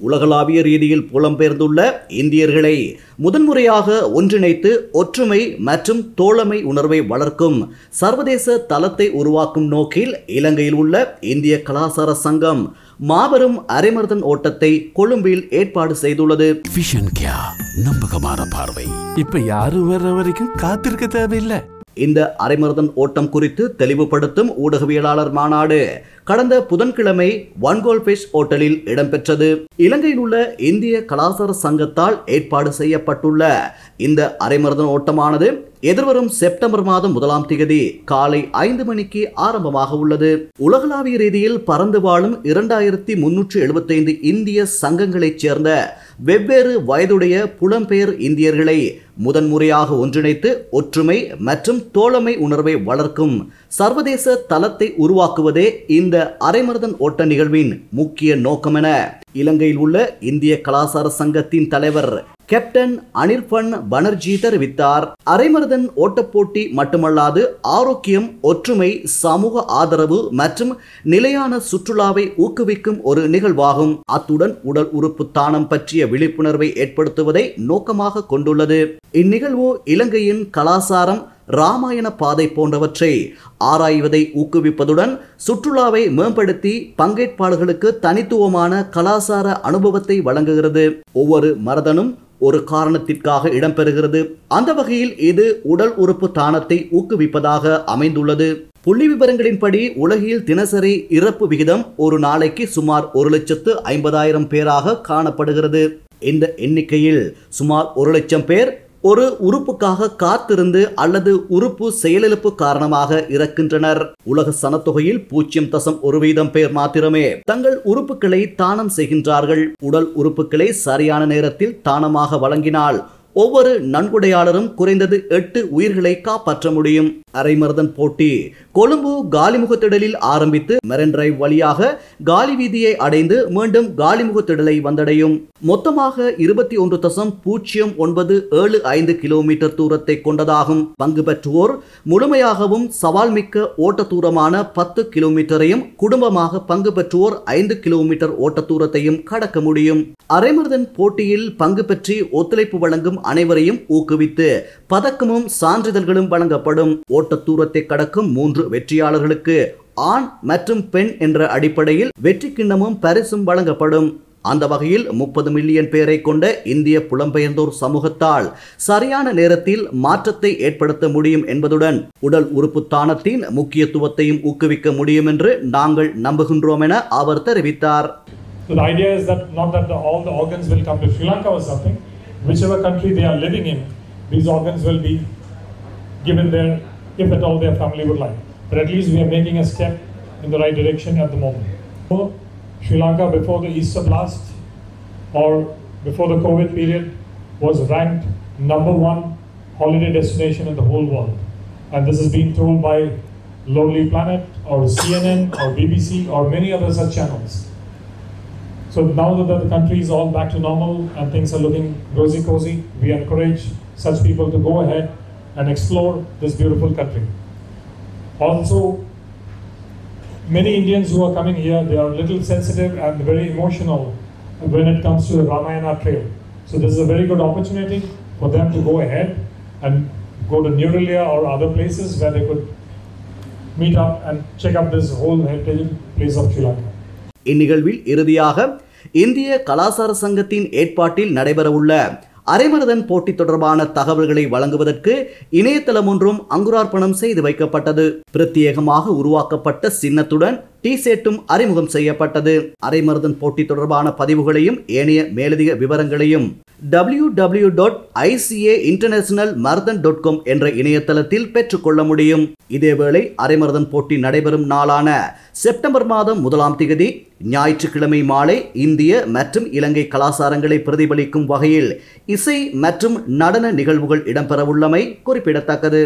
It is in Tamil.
உலகளாவிய ரீதியில் புலம்பெயர்ந்துள்ள இந்தியர்களை முதன்முறையாக ஒன்றிணைத்து ஒற்றுமை மற்றும் தோழமை உணர்வை வளர்க்கும் சர்வதேச தளத்தை உருவாக்கும் நோக்கில் இலங்கையில் உள்ள இந்திய கலாசார சங்கம் மாபெரும் அரைமர்தன் ஓட்டத்தை கொழும்பில் ஏற்பாடு செய்துள்ளது. விஷன் கியா, நம்பகமான பார்வை. இப்ப யாரும் வர்ற வரைக்கும் காத்திருக்க தேவையில்லை. இந்த அரைமர்தன் ஓட்டம் குறித்து தெளிவுபடுத்தும் ஊடகவியலாளர் மாநாடு கடந்த புதன்கிழமை ஒன் கோல் ஃபிஷ் ஹோட்டலில் இடம்பெற்றது. இலங்கையில் உள்ள இந்திய கலாசார சங்கத்தால் ஏற்பாடு செய்யப்பட்டுள்ள இந்த அரைமர்தன் ஓட்டமானது எதிர்வரும் செப்டம்பர் மாதம் 1ஆம் தேதி காலை 5 மணிக்கு ஆரம்பமாக உள்ளது. உலகளாவிய ரீதியில் பறந்து வாழும் 2375 இந்திய சங்கங்களைச் சேர்ந்த வெவ்வேறு வயதுடைய புலம்பெயர் இந்தியர்களை முதன்முறையாக ஒன்றிணைத்து ஒற்றுமை மற்றும் தோழமை உணர்வை வளர்க்கும் சர்வதேச தளத்தை உருவாக்குவதே இந்த அரைமர்தன் ஓட்ட நிகழ்வின் முக்கிய நோக்கம் என இலங்கையில் உள்ள இந்திய கலாசார சங்கத்தின் தலைவர் கேப்டன் அனிர்பன் பனர்ஜி தெரிவித்தார். அரைமர்தன் ஓட்டப்போட்டி மட்டுமல்லாது ஆரோக்கியம், ஒற்றுமை, சமூக ஆதரவு மற்றும் நிலையான சுற்றுலாவை ஊக்குவிக்கும் ஒரு நிகழ்வாகும். அத்துடன் உடல் உறுப்பு தானம் பற்றிய விழிப்புணர்வை ஏற்படுத்துவதை நோக்கமாக கொண்டுள்ளது. இந்நிகழ்வு இலங்கையின் கலாசாரம், ராமாயண பாதை போன்றவற்றை ஆராய்வதை ஊக்குவிப்பதுடன் சுற்றுலாவை மேம்படுத்தி பங்கேற்பாளர்களுக்கு தனித்துவமான கலாசார அனுபவத்தை வழங்குகிறது. ஒவ்வொரு மரதனும் ஒரு காரணத்திற்காக இடம்பெறுகிறது. அந்த வகையில் இது உடல் உறுப்பு தானத்தை ஊக்குவிப்பதாக அமைந்துள்ளது. புள்ளி விவரங்களின்படி உலகில் தினசரி இறப்பு விகிதம் ஒரு நாளைக்கு சுமார் 1,50,000 பேராக காணப்படுகிறது. இந்த எண்ணிக்கையில் சுமார் 1,00,000 பேர் ஒரு உறுப்புக்காக காத்திருந்து அல்லது உறுப்பு செயலிழப்பு காரணமாக இறக்கின்றனர். உலக சனத்தொகையில் 0.1% பேர் மாத்திரமே தங்கள் உறுப்புகளை தானம் செய்கின்றார்கள். உடல் உறுப்புகளை சரியான நேரத்தில் தானமாக வழங்கினால் ஒவ்வொரு நன்கொடையாளரும் குறைந்தது 8 உயிர்களை காப்பாற்ற முடியும். அரைமர்தன் போட்டி கொழும்பு காலிமுகத்திடலில் ஆரம்பித்து மெரன் டிரைவ் வழியாக காலி வீதியை அடைந்து மீண்டும் காலிமுகத்திடலை வந்தடையும். மொத்தமாக 21.075 கிலோமீட்டர் தூரத்தை கொண்டதாகும். பங்கு பெற்றுவோர் முழுமையாகவும் சவால் மிக்க ஓட்ட தூரமான 10 கிலோமீட்டரையும், குடும்பமாக பங்கு பெற்றுவோர் 5 கிலோமீட்டர் ஓட்ட தூரத்தையும் கடக்க முடியும். அரைமர்தன் போட்டியில் பங்கு பெற்றி ஒத்துழைப்பு வழங்கும் அனைவரையும் ஊக்குவித்து பதக்கமும் சான்றிதழ்களும் வழங்கப்படும். ஓட்ட தூரத்தை கடக்கும் 3 வெற்றியாளர்களுக்கு ஆண் மற்றும் பெண் என்ற அடிப்படையில் வெற்றி கிண்ணமும் பரிசும் வழங்கப்படும். அந்த வகையில் 30 மில்லியன் பேரை கொண்ட இந்திய புலம்பெயர்ந்தோர் சமூகத்தால் சரியான நேரத்தில் மாற்றத்தை ஏற்படுத்த முடியும் என்பதுடன் உடல் உறுப்பு தானத்தின் முக்கியத்துவத்தையும் ஊக்குவிக்க முடியும் என்று நாங்கள் நம்புகின்றோம் என அவர் தெரிவித்தார். So the idea is that not that all the organs will come to Sri Lanka or something. Whichever country they are living in, these organs will be given there if at all their family would like. But at least we are making a step in the right direction at the moment. So, Sri Lanka before the Easter blast or before the COVID period was ranked #1 holiday destination in the whole world. And this is being told by Lonely Planet or CNN or BBC or many other such channels. So now that the country is all back to normal and things are looking rosy-cozy, we encourage such people to go ahead and explore this beautiful country. Also, many Indians who are coming here, they are a little sensitive and very emotional when it comes to the Ramayana trail. So this is a very good opportunity for them to go ahead and go to New Delhi or other places where they could meet up and check out this whole heritage place of Sri Lanka. இந்நிகழ்வில் இறுதியாக இந்திய கலாசார சங்கத்தின் ஏற்பாட்டில் நடைபெறவுள்ள அரைமர்தன் போட்டி தொடர்பான தகவல்களை வழங்குவதற்கு இணையதளம் ஒன்றும் அங்குரார்ப்பணம் செய்து வைக்கப்பட்டது. பிரத்யேகமாக உருவாக்கப்பட்ட சின்னத்துடன் டி-ஷர்ட்டும் அறிமுகம் செய்யப்பட்டது. அரைமர்தன் போட்டி தொடர்பான பதிவுகளையும் ஏனைய மேலதிக விவரங்களையும் www.icainternationalmarathon.com என்ற இணையதளத்தில் பெற்றுக்கொள்ள முடியும். இதேவேளை அரைமர்தன் போட்டி நடைபெறும் நாளான செப்டம்பர் மாதம் 1ஆம் தேதி ஞாயிற்றுக்கிழமை மாலை இந்திய மற்றும் இலங்கை கலாசாரங்களை பிரதிபலிக்கும் வகையில் இசை மற்றும் நடன நிகழ்வுகள் இடம்பெறவுள்ளமை குறிப்பிடத்தக்கது.